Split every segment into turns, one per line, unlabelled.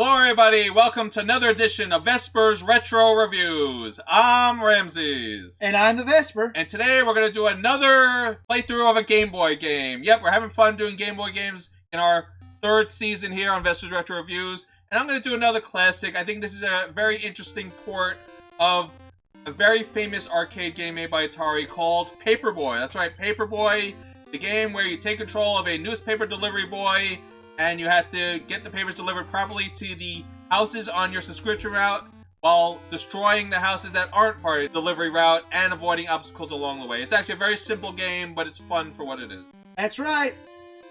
Hello everybody, welcome to another edition of Vesper's Retro Reviews. I'm Ramsis.
And I'm TheVespor.
And today we're going to do another playthrough of a Game Boy game. Yep, we're having fun doing Game Boy games in our third season here on Vesper's Retro Reviews. And I'm going to do another classic. I think this is a very interesting port of a very famous arcade game made by Atari called Paperboy. That's right, Paperboy, the game where you take control of a newspaper delivery boy and you have to get the papers delivered properly to the houses on your subscription route while destroying the houses that aren't part of the delivery route and avoiding obstacles along the way. It's actually a very simple game, but it's fun for what it is.
That's right.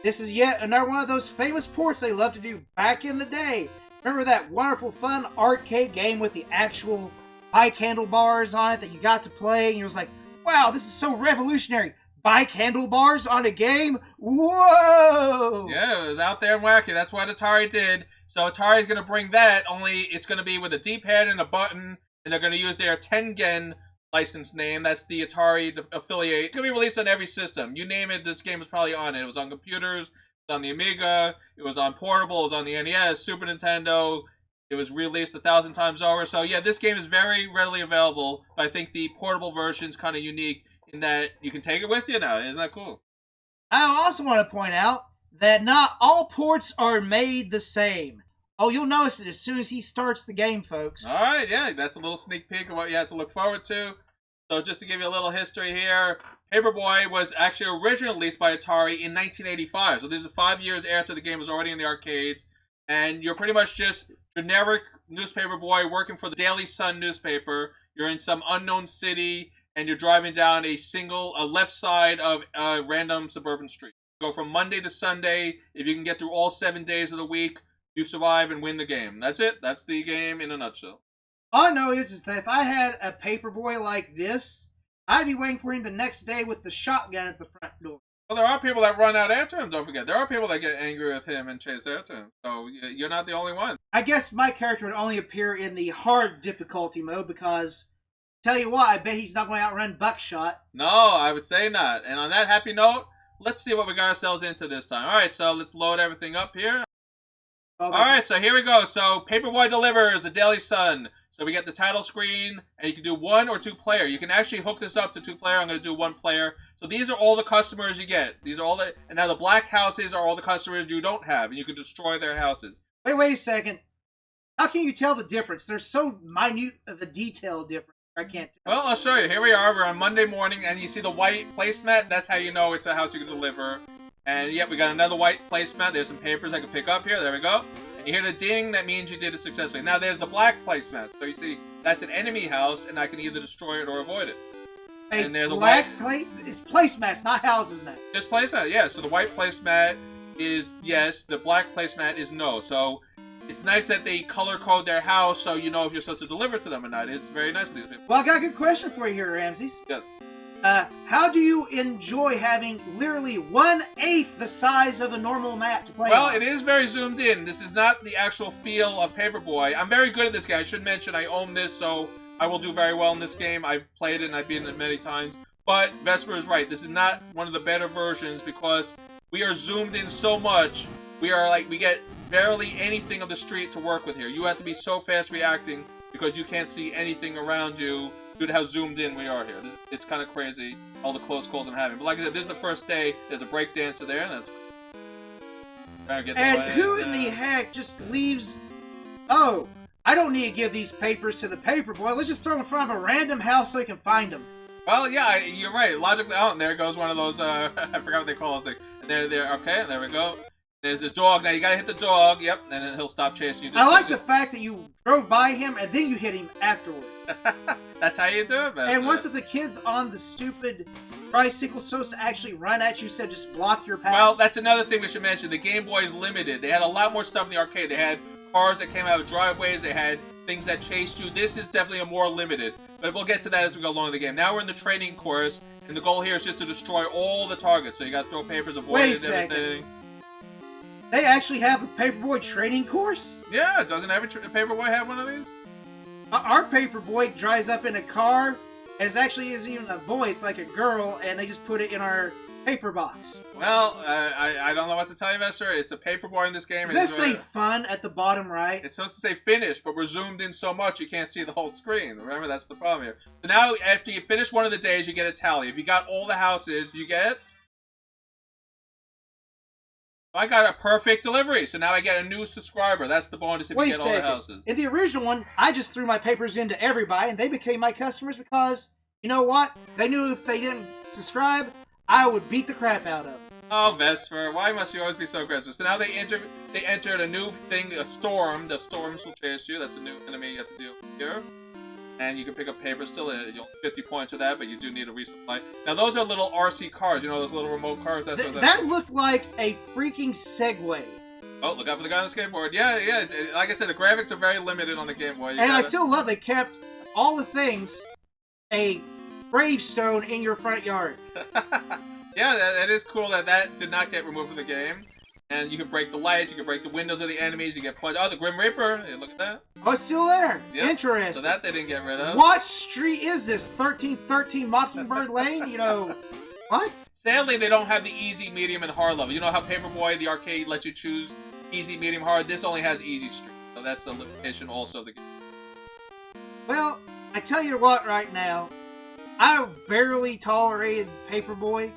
This is yet another one of those famous ports they loved to do back in the day. Remember that wonderful, fun arcade game with the actual bike handlebars on it that you got to play? And you was like, wow, this is so revolutionary. Bike handlebars on a game? Whoa!
Yeah, it was out there and wacky. That's what Atari did. So Atari's going to bring that, only it's going to be with a D-pad and a button, and they're going to use their Tengen license name. That's the Atari affiliate. It's going to be released on every system. You name it, this game is probably on it. It was on computers, it was on the Amiga, it was on portable, it was on the NES, Super Nintendo. It was released 1,000 times over. So yeah, this game is very readily available, but I think the portable version is kind of unique in that you can take it with you now. Isn't that cool?
I also want to point out that not all ports are made the same. Oh, you'll notice it as soon as he starts the game, folks.
All right, yeah, that's a little sneak peek of what you have to look forward to. So just to give you a little history here, Paperboy was actually originally released by Atari in 1985. So this is 5 years after the game was already in the arcades. And you're pretty much just generic newspaper boy working for the Daily Sun newspaper. You're in some unknown city, and you're driving down a left side of a random suburban street. You go from Monday to Sunday. If you can get through all 7 days of the week, you survive and win the game. That's it. That's the game in a nutshell.
All I know is that if I had a Paperboy like this, I'd be waiting for him the next day with the shotgun at the front door.
Well, there are people that run out after him, don't forget. There are people that get angry with him and chase after him. So you're not the only one.
I guess my character would only appear in the hard difficulty mode because, tell you what, I bet he's not going to outrun Buckshot.
No, I would say not. And on that happy note, let's see what we got ourselves into this time. All right, so let's load everything up here. All right, so here we go. So Paperboy delivers the Daily Sun. So we get the title screen, and you can do 1 or 2 player. You can actually hook this up to 2 player. I'm going to do 1 player. So these are all the customers you get. These are all the, and now the black houses are all the customers you don't have, and you can destroy their houses.
Wait a second. How can you tell the difference? There's so minute of a detail difference. I can't tell.
Well, I'll show you. Here we are. We're on Monday morning, and you see the white placemat. That's how you know it's a house you can deliver. And yep, we got another white placemat. There's some papers I can pick up here. There we go. You hear the ding, that means you did it successfully. Now there's the black placemat. So you see, that's an enemy house, and I can either destroy it or avoid it.
And there's black it's placemats, not houses now.
Just placemat, yeah. So the white placemat is yes, the black placemat is no. So it's nice that they color code their house so you know if you're supposed to deliver to them or not. It's very nice of these people.
Well, I got a good question for you here, Ramses.
Yes.
How do you enjoy having literally 1/8 the size of a normal map to play
Well,
on?
it is very zoomed in. This is not the actual feel of Paperboy. I'm very good at this game. I should mention I own this, so I will do very well in this game. I've played it and I've beaten it many times. But Vesper is right. This is not one of the better versions because we are zoomed in so much. We get barely anything of the street to work with here. You have to be so fast reacting because you can't see anything around you due to how zoomed in we are here. It's kind of crazy, all the close calls I'm having. But like I said, this is the first day. There's a break dancer there, and that's
and who in the heck just leaves... Oh, I don't need to give these papers to the Paperboy. Let's just throw them in front of a random house so he can find them.
Well, yeah, you're right. Logically, oh, and there goes one of those, I forgot what they call those things. And there, okay, there we go. There's this dog. Now you gotta hit the dog. Yep, and then he'll stop chasing you.
I like the fact that you drove by him and then you hit him afterwards.
That's how you do it, man.
And wasn't the kids on the stupid tricycle supposed to actually run at you, said just block your path?
Well, that's another thing we should mention. The Game Boy is limited. They had a lot more stuff in the arcade. They had cars that came out of driveways. They had things that chased you. This is definitely a more limited. But we'll get to that as we go along in the game. Now we're in the training course, and the goal here is just to destroy all the targets. So you got to throw papers, avoid it, everything.
They actually have a Paperboy training course?
Yeah, doesn't every Paperboy have one of these?
Our Paperboy drives up in a car, and it actually isn't even a boy, it's like a girl, and they just put it in our paper box.
Well, I don't know what to tell you, Vesper. It's a Paperboy in this game.
Does that say fun at the bottom right?
It's supposed to say finish, but we're zoomed in so much you can't see the whole screen. Remember, that's the problem here. So now, after you finish one of the days, you get a tally. If you got all the houses, you get... I got a perfect delivery, so now I get a new subscriber. That's the bonus if you get all the houses.
In the original one, I just threw my papers into everybody, and they became my customers because, you know what? They knew if they didn't subscribe, I would beat the crap out of them.
Oh, Vesper, why must you always be so aggressive? So now they entered a new thing, a storm. The storms will chase you. That's a new enemy you have to deal with here. And you can pick up paper still. You'll 50 points for that, but you do need a resupply. Now, those are little RC cars. You know those little remote cars?
That looked like a freaking Segway.
Oh, look out for the guy on the skateboard. Yeah. Like I said, the graphics are very limited on the Game Boy.
I still love they kept all the things a gravestone in your front yard.
Yeah, that is cool that did not get removed from the game. And you can break the lights, you can break the windows of the enemies, you get punched. Oh, the Grim Reaper! Hey, look at that.
Oh, it's still there.
Yep.
Interesting.
So that they didn't get rid of.
What street is this? 1313 Mockingbird Lane? You know, what?
Sadly, they don't have the easy, medium, and hard level. You know how Paperboy, the arcade, lets you choose easy, medium, hard? This only has easy street. So that's a limitation also of the game.
Well, I tell you what right now, I barely tolerated Paperboy.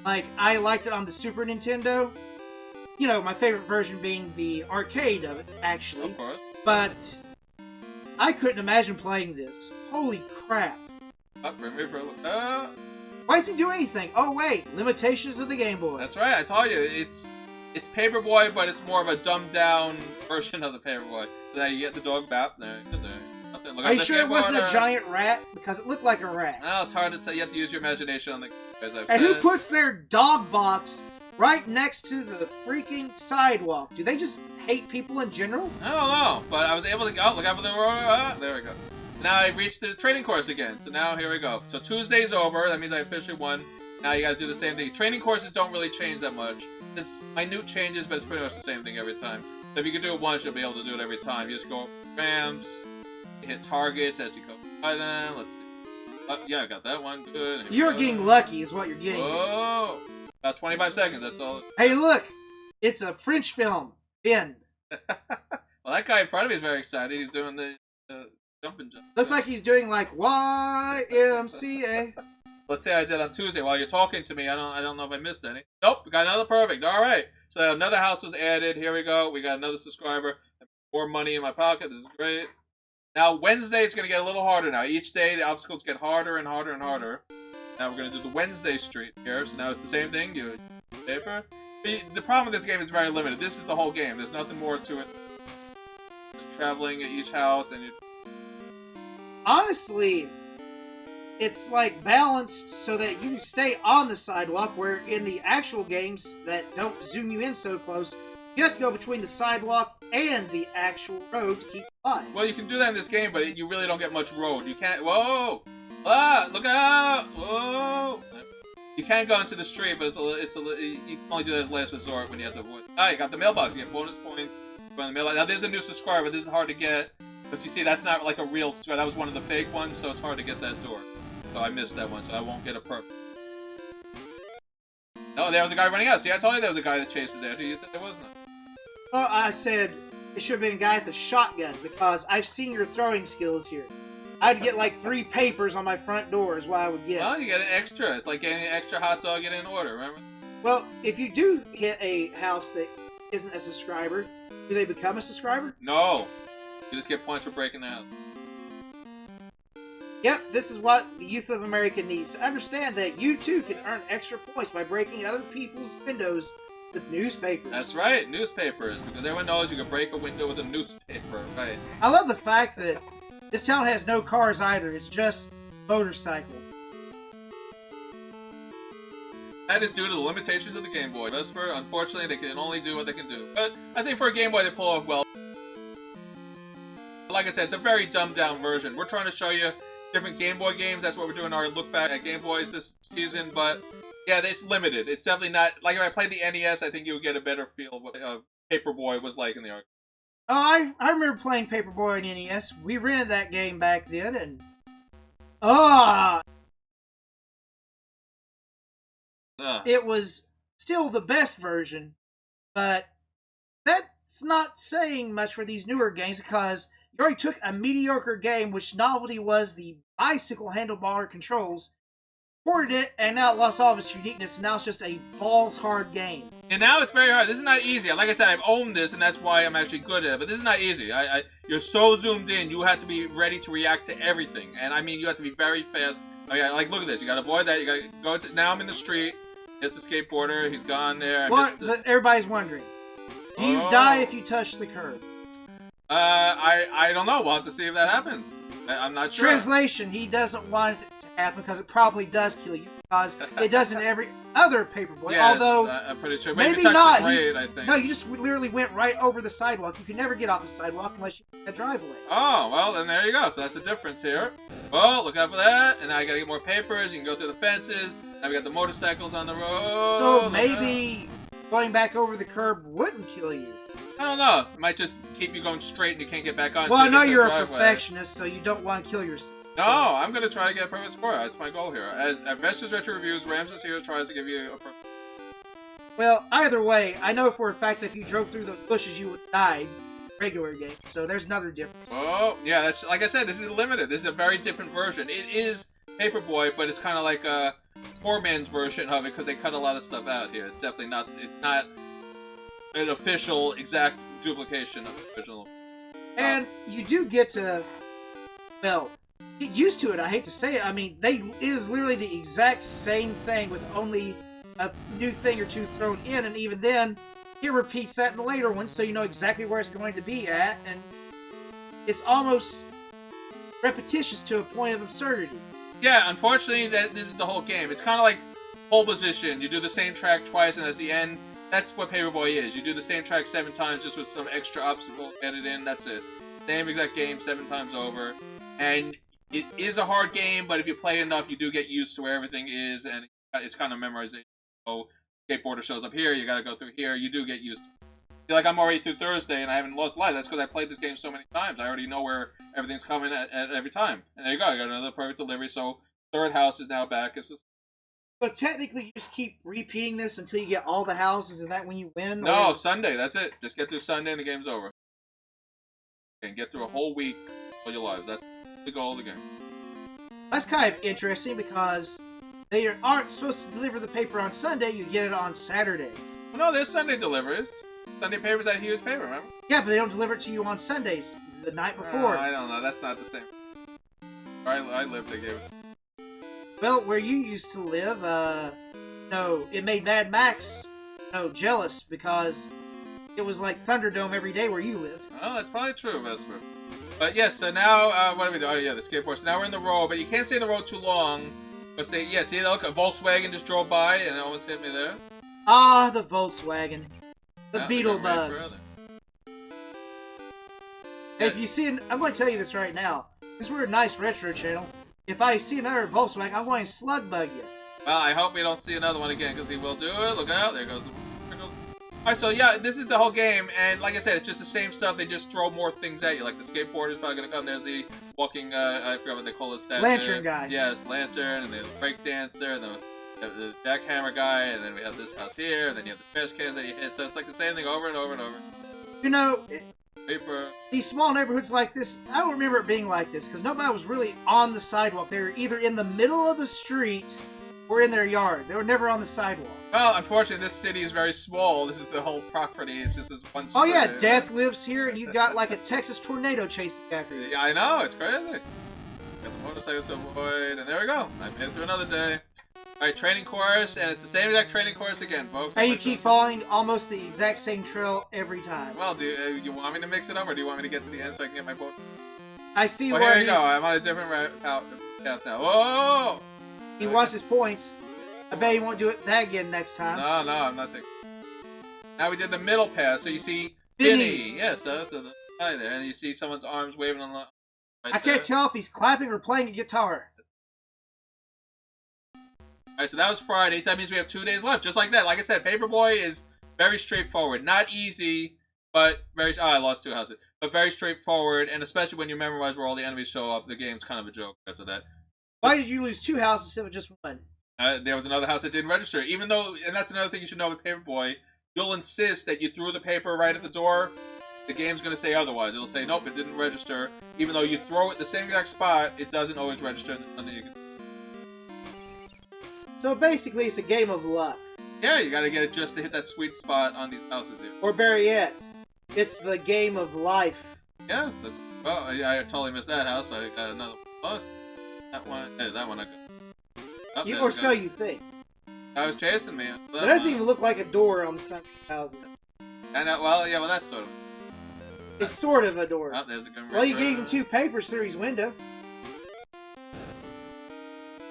Like, I liked it on the Super Nintendo. You know, my favorite version being the arcade of it, actually.
Of course.
But I couldn't imagine playing this. Holy crap. Why doesn't he do anything? Oh, wait. Limitations of the Game Boy.
That's right. I told you. It's Paperboy, but it's more of a dumbed-down version of the Paperboy. So now you get the dog bap. There.
Are you sure it wasn't a giant rat? Because it looked like a rat.
No, it's hard to tell. You have to use your imagination on the... As I've
and
said.
Who puts their dog box right next to the freaking sidewalk? Do they just hate people in general?
I don't know, but I was able to go. Look out for the there we go. Now I've reached the training course again. So now here we go. So Tuesday's over. That means I officially won. Now you got to do the same thing. Training courses don't really change that much. There's minute changes, but it's pretty much the same thing every time. So if you can do it once, you'll be able to do it every time. You just go ramps, you hit targets as you go by them. Let's see. Yeah, I got that one. Good.
You're getting lucky is what you're getting.
Whoa! About 25 seconds, that's all.
Hey, look! It's a French film. Ben.
Well, that guy in front of me is very excited. He's doing the jumping jump.
Looks like he's doing like YMCA.
Let's say I did on Tuesday. While you're talking to me, I don't know if I missed any. Nope, we got another perfect. All right. So another house was added. Here we go. We got another subscriber. More money in my pocket. This is great. Now, Wednesday, it's going to get a little harder now. Each day, the obstacles get harder and harder and harder. Now, we're going to do the Wednesday street here. So now it's the same thing. You paper. The problem with this game is very limited. This is the whole game. There's nothing more to it. Just traveling at each house and you...
Honestly, it's like balanced so that you stay on the sidewalk, where in the actual games that don't zoom you in so close, you have to go between the sidewalk and the actual road to keep alive.
Well, you can do that in this game, but you really don't get much road. You can't... Whoa! Ah! Look out! Whoa! You can go into the street, but you can only do that as last resort when you have to avoid... Ah, you got the mailbox. You get bonus points for the mailbox. Now, there's a new subscriber. This is hard to get. Because you see, that's not like a real... That was one of the fake ones, so it's hard to get that door. So I missed that one, so I won't get a perfect. No, there was a guy running out. See, I told you there was a guy that chases after you. You said there was none.
Well, I said it should have been a guy with a shotgun, because I've seen your throwing skills here. I'd get like 3 papers on my front door is what I would get.
Well, you get an extra. It's like getting an extra hot dog in an order, remember?
Well, if you do hit a house that isn't a subscriber, do they become a subscriber?
No. You just get points for breaking the house.
Yep, this is what the youth of America needs to understand, that you too can earn extra points by breaking other people's windows with newspapers.
That's right, newspapers, because everyone knows you can break a window with a newspaper, right?
I love the fact that this town has no cars either, it's just motorcycles.
That is due to the limitations of the Game Boy. Vesper, unfortunately, they can only do what they can do. But I think for a Game Boy, they pull off well. Like I said, it's a very dumbed-down version. We're trying to show you different Game Boy games. That's what we're doing our look back at Game Boys this season. But yeah, it's limited. It's definitely not... Like if I played the NES, I think you would get a better feel of what Paperboy was like in the arcade.
Oh, I remember playing Paperboy on NES. We rented that game back then, and... It was still the best version, but that's not saying much for these newer games because you already took a mediocre game, which novelty was the bicycle handlebar controls, ported it, and now it lost all of its uniqueness, and now it's just a balls-hard game.
And now it's very hard. This is not easy. Like I said, I've owned this, and that's why I'm actually good at it. But this is not easy. You're so zoomed in. You have to be ready to react to everything. And I mean, you have to be very fast. Like, look at this. You got to avoid that. You got to go to... Now I'm in the street. Here's the skateboarder. He's gone there.
Everybody's wondering. Do you die if you touch the curb?
I don't know. We'll have to see if that happens. I'm not sure.
Translation, he doesn't want it to happen because it probably does kill you because it does in every other Paperboy.
Yes,
although,
I'm pretty sure.
Maybe not.
I think.
No, you just literally went right over the sidewalk. You can never get off the sidewalk unless you get a driveway.
Oh, well, then there you go. So that's the difference here. Well, look out for that. And now I gotta get more papers. You can go through the fences. Now we got the motorcycles on the road.
So maybe going back over the curb wouldn't kill you.
I don't know. It might just keep you going straight and you can't get back on.
Well, I know you're a perfectionist, so you don't want to kill yourself.
No, I'm going to try to get a perfect score. That's my goal here. At TheVespor Retro Reviews, Ramsis here tries to give you a perfect.
Well, either way, I know for a fact that if you drove through those bushes, you would die. Regular game. So there's another difference.
Oh, yeah. That's like I said, this is limited. This is a very different version. It is Paperboy, but it's kind of like a poor man's version of it because they cut a lot of stuff out here. It's definitely not... It's not an official exact duplication of the original.
And you do get to, well, get used to it. I hate to say it. I mean, it is literally the exact same thing with only a new thing or two thrown in, and even then, it repeats that in the later ones, so you know exactly where it's going to be at, and it's almost repetitious to a point of absurdity.
Yeah, unfortunately, this is the whole game. It's kind of like pole position. You do the same track twice, and at the end, that's what Paperboy is. You do the same track 7 times just with some extra obstacle added in. That's it. Same exact game 7 times over. And it is a hard game, but if you play enough, you do get used to where everything is, and it's kind of memorization. So, skateboarder shows up here, you gotta go through here. You do get used to it. I feel like I'm already through Thursday and I haven't lost life. That's because I played this game so many times. I already know where everything's coming at every time. And there you go. I got another perfect delivery. So, third house is now back. It's just...
So technically, you just keep repeating this until you get all the houses, and that when you win?
No, Sunday. That's it. Just get through Sunday and the game's over. And get through a whole week of your lives. That's the goal of the game.
That's kind of interesting because they aren't supposed to deliver the paper on Sunday. You get it on Saturday.
Well, no, there's Sunday deliveries. Sunday paper's that huge paper, remember?
Yeah, but they don't deliver it to you on Sundays, the night before.
I don't know. That's not the same. I lived, they gave it to me.
Well, where you used to live, it made Mad Max, jealous because it was like Thunderdome every day where you lived.
Oh, that's probably true, Vesper. But yes, so now, what do we do? Oh, yeah, the skateboard. So now we're in the road, but you can't stay in the road too long. But see, look, a Volkswagen just drove by and it almost hit me there.
Ah, the Volkswagen. The Beetlebug. If you see, I'm going to tell you this right now. Since we're a nice retro channel, if I see another Volkswagen, I'm going to slug bug you.
Well, I hope we don't see another one again, because he will do it. Look out. There goes. Alright, so yeah, this is the whole game, and like I said, it's just the same stuff. They just throw more things at you. Like the skateboarder is probably going to come. There's the walking, I forgot what they call it, statue.
Lantern guy.
Yes, lantern, and the break dancer, and the jackhammer guy, and then we have this house here, and then you have the trash cans that you hit. So it's like the same thing over and over and over.
You know,
Paper.
These small neighborhoods like this, I don't remember it being like this, because nobody was really on the sidewalk. They were either in the middle of the street or in their yard. They were never on the sidewalk.
Well, unfortunately, this city is very small. This is the whole property. It's just this one street.
Oh yeah, Death lives here, and you got like a Texas tornado chasing after you.
Yeah, I know. It's crazy. Got the motorcycle to avoid, and there we go. I made it through another day. Alright, training course, and it's the same exact training course again, folks.
And you keep following almost the exact same trail every time.
Well, do you want me to mix it up, or do you want me to get to the end so I can get my boat?
I see
where here you go. I'm on a different path now. Whoa!
He wants his points. I bet he won't do it that again next time.
No, I'm not taking. Now we did the middle path, so you see Finny. Yes, that's the guy there, and you see someone's arms waving on the.
I can't tell if he's clapping or playing a guitar.
Alright, so that was Friday, so that means we have 2 days left, just like that. Like I said, Paperboy is very straightforward. Not easy, but very... Oh, I lost 2 houses. But very straightforward, and especially when you memorize where all the enemies show up, the game's kind of a joke after that.
Why did you lose 2 houses instead of just 1?
There was another house that didn't register, even though, and that's another thing you should know with Paperboy. You'll insist that you threw the paper right at the door. The game's going to say otherwise. It'll say, nope, it didn't register. Even though you throw it the same exact spot, it doesn't always register.
So basically, it's a game of luck.
Yeah, you got to get it just to hit that sweet spot on these houses here.
Or better yet, it's the game of life.
Yes, that's... Well, I totally missed that house. I got another one lost. That one I got. Oh,
Or so you think.
I was chasing me.
It doesn't even look like a door on some houses.
I know. Well, yeah. Well, that's sort of.
It's sort of a door.
Oh, there's a good.
Well, you gave him 2 papers through his window.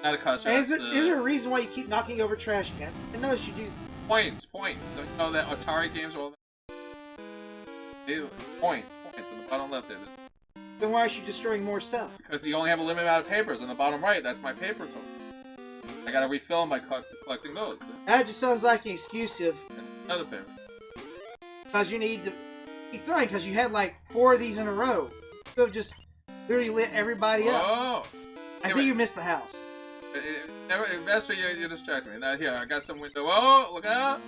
Not a cuss.
Is there a reason why you keep knocking over trash cans? I notice you do.
Points. Don't you know that Atari games are all that? Points on the bottom left there.
Then why is she destroying more stuff?
Because you only have a limited amount of papers on the bottom right. That's my paper total. I gotta refill them by collecting those.
That just sounds like an excuse of...
Another paper.
Because you need to keep throwing, because you had like 4 of these in a row. So it just literally lit everybody up.
Oh!
I think you missed the house.
That's where you're distracting me. Now here, I got some window. Oh, look out!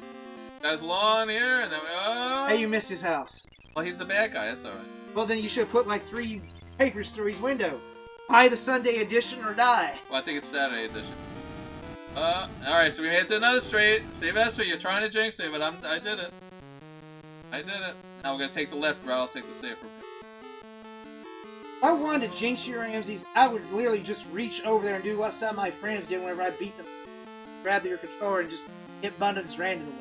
Guy's lawn here, and then oh!
Hey, you missed his house.
Well, he's the bad guy. That's alright.
Well, then you should have put like 3 papers through his window. Buy the Sunday edition or die.
Well, I think it's Saturday edition. Alright, so we made it to another street. TheVespor, you're trying to jinx me, but I did it. Now we're gonna take the left route. I'll take the safer route.
If I wanted to jinx you, Ramses, I would literally just reach over there and do what some of my friends did whenever I beat them. Grab your controller and just hit buttons randomly.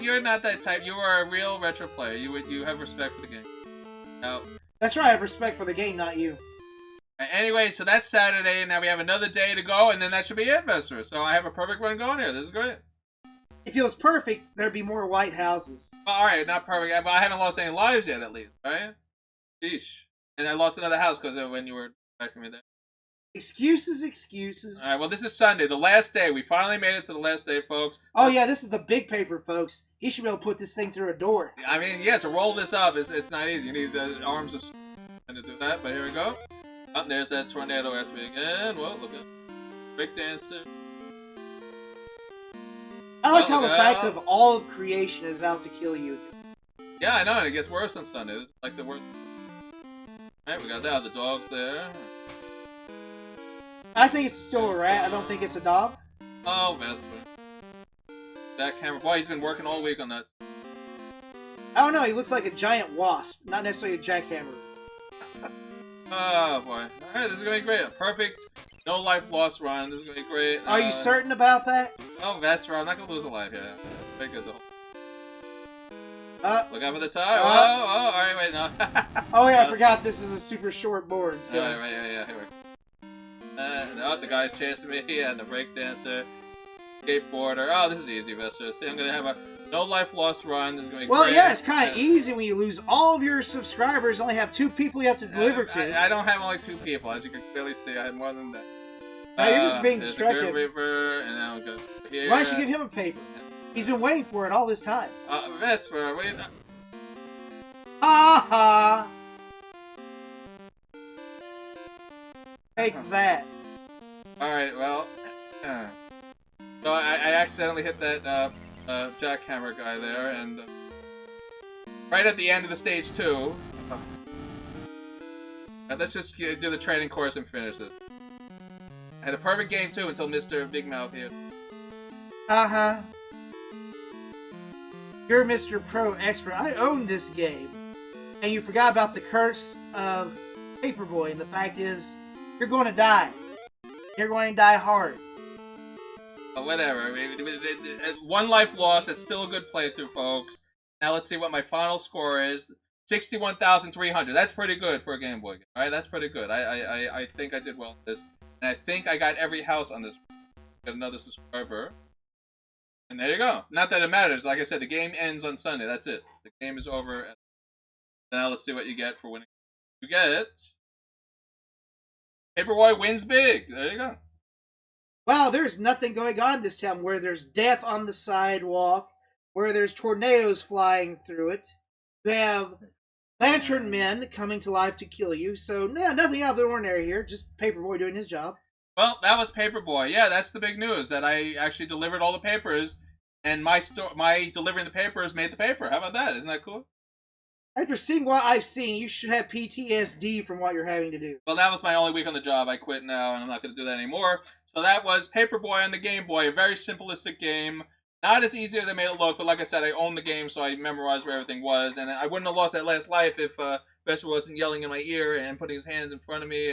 You're not that type. You are a real retro player. You have respect for the game. No.
That's right, I have respect for the game, not you.
Anyway, so that's Saturday, and now we have another day to go, and then that should be it, Vesper. So I have a perfect run going here. This is great.
If it was perfect, there'd be more white houses.
Well, alright, not perfect, but I haven't lost any lives yet, at least, right? Sheesh. And I lost another house because of when you were expecting me there.
Excuses.
Alright, well, this is Sunday, the last day. We finally made it to the last day, folks.
Oh, yeah, this is the big paper, folks. He should be able to put this thing through a door.
I mean, yeah, to roll this up, it's not easy. You need the arms of to do that, but here we go. Oh, there's that tornado after me again. Well, look at breakdancer.
I like how the fact of all of creation is out to kill you.
Yeah, I know, and it gets worse on Sunday. This is like the worst. Alright, we got that. The dog's there.
I think it's still a rat. I don't think it's a dog.
Oh, Vesper. Jackhammer. Boy, he's been working all week on that.
I don't know. He looks like a giant wasp, not necessarily a jackhammer.
Oh, boy. Alright, this is going to be great. A perfect, no life lost run. This is going to be great.
Are you certain about that?
Oh, Vesper, I'm not going to lose a life here. Very good, though. Look out for the tire. Alright, wait, no.
Oh, yeah, I forgot this is a super short board, so...
Alright, yeah, here we go. No, the guy's chasing me, and the breakdancer, skateboarder. Oh, this is easy, Vesper. See, I'm going to have a no life lost run. This is going to be great.
Yeah, it's kind of easy when you lose all of your subscribers. Only have 2 people you have to deliver to.
I don't have only 2 people, as you can clearly see. I have more than that.
No, you're just being distracted.
River, and now go here.
Why don't you give him a paper? He's been waiting for it all this time.
Vesper, what do you know?
Ha! Take that.
Alright, well. So I accidentally hit that jackhammer guy there, and right at the end of the stage 2. Let's just do the training course and finish this. I had a perfect game too until Mr. Big Mouth here.
Uh-huh. You're Mr. Pro Expert. I own this game. And you forgot about the curse of Paperboy, and the fact is, you're going to die. You're going to die hard.
Whatever. I mean, 1 life lost. It's still a good playthrough, folks. Now let's see what my final score is. 61,300. That's pretty good for a Game Boy game. Alright, that's pretty good. I think I did well with this. And I think I got every house on this. Got another subscriber. And there you go. Not that it matters. Like I said, the game ends on Sunday. That's it. The game is over. Now let's see what you get for winning. You get... Paperboy wins big. There you go.
Wow, there's nothing going on this town where there's death on the sidewalk, where there's tornadoes flying through it. You have lantern men coming to life to kill you. So, no, nothing out of the ordinary here. Just Paperboy doing his job.
Well, that was Paperboy. Yeah, that's the big news, that I actually delivered all the papers, and my delivering the papers made the paper. How about that? Isn't that cool?
After seeing what I've seen, you should have PTSD from what you're having to do.
Well, that was my only week on the job. I quit now, and I'm not going to do that anymore. So that was Paperboy on the Game Boy, a very simplistic game. Not as easy as I made it look, but like I said, I owned the game, so I memorized where everything was, and I wouldn't have lost that last life if Bester wasn't yelling in my ear and putting his hands in front of me.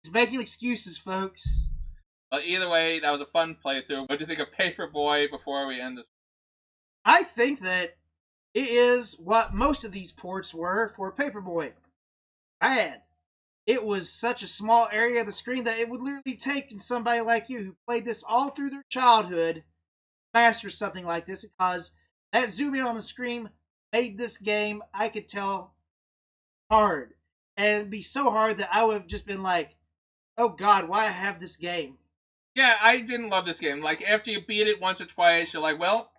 He's making excuses, folks.
But either way, that was a fun playthrough. What do you think of Paperboy before we end this?
I think that it is what most of these ports were for Paperboy. Bad. It was such a small area of the screen that it would literally take somebody like you who played this all through their childhood master something like this, because that zoom in on the screen made this game, I could tell, hard. And it'd be so hard that I would have just been like, oh god, why I have this game?
Yeah, I didn't love this game. Like, after you beat it once or twice, you're like, well,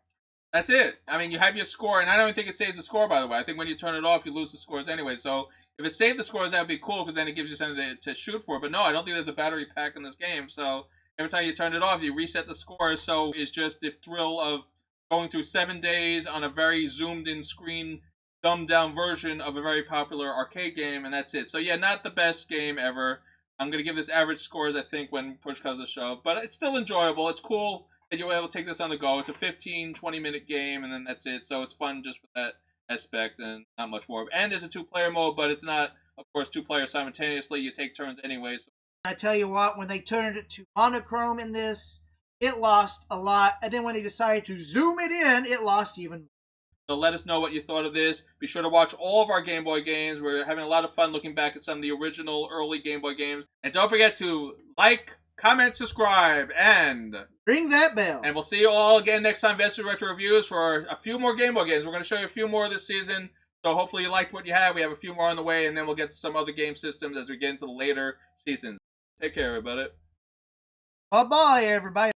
that's it. I mean, you have your score, and I don't even think it saves the score, by the way. I think when you turn it off, you lose the scores anyway. So if it saved the scores, that would be cool, because then it gives you something to shoot for. But no, I don't think there's a battery pack in this game. So every time you turn it off, you reset the scores. So it's just the thrill of going through 7 days on a very zoomed-in screen, dumbed-down version of a very popular arcade game, and that's it. So yeah, not the best game ever. I'm going to give this average scores, I think, when push comes to shove. But it's still enjoyable. It's cool that you're able to take this on the go. It's a 15, 20-minute game, and then that's it. So it's fun just for that aspect and not much more. And there's a 2-player mode, but it's not, of course, 2 players simultaneously. You take turns anyway. So.
I tell you what, when they turned it to monochrome in this, it lost a lot. And then when they decided to zoom it in, it lost even more.
So let us know what you thought of this. Be sure to watch all of our Game Boy games. We're having a lot of fun looking back at some of the original early Game Boy games. And don't forget to like, comment, subscribe, and
ring that bell.
And we'll see you all again next time, Vested Retro Reviews, for a few more Game Boy games. We're going to show you a few more this season. So hopefully you liked what you have. We have a few more on the way, and then we'll get to some other game systems as we get into the later seasons. Take care, everybody.
Bye-bye, everybody.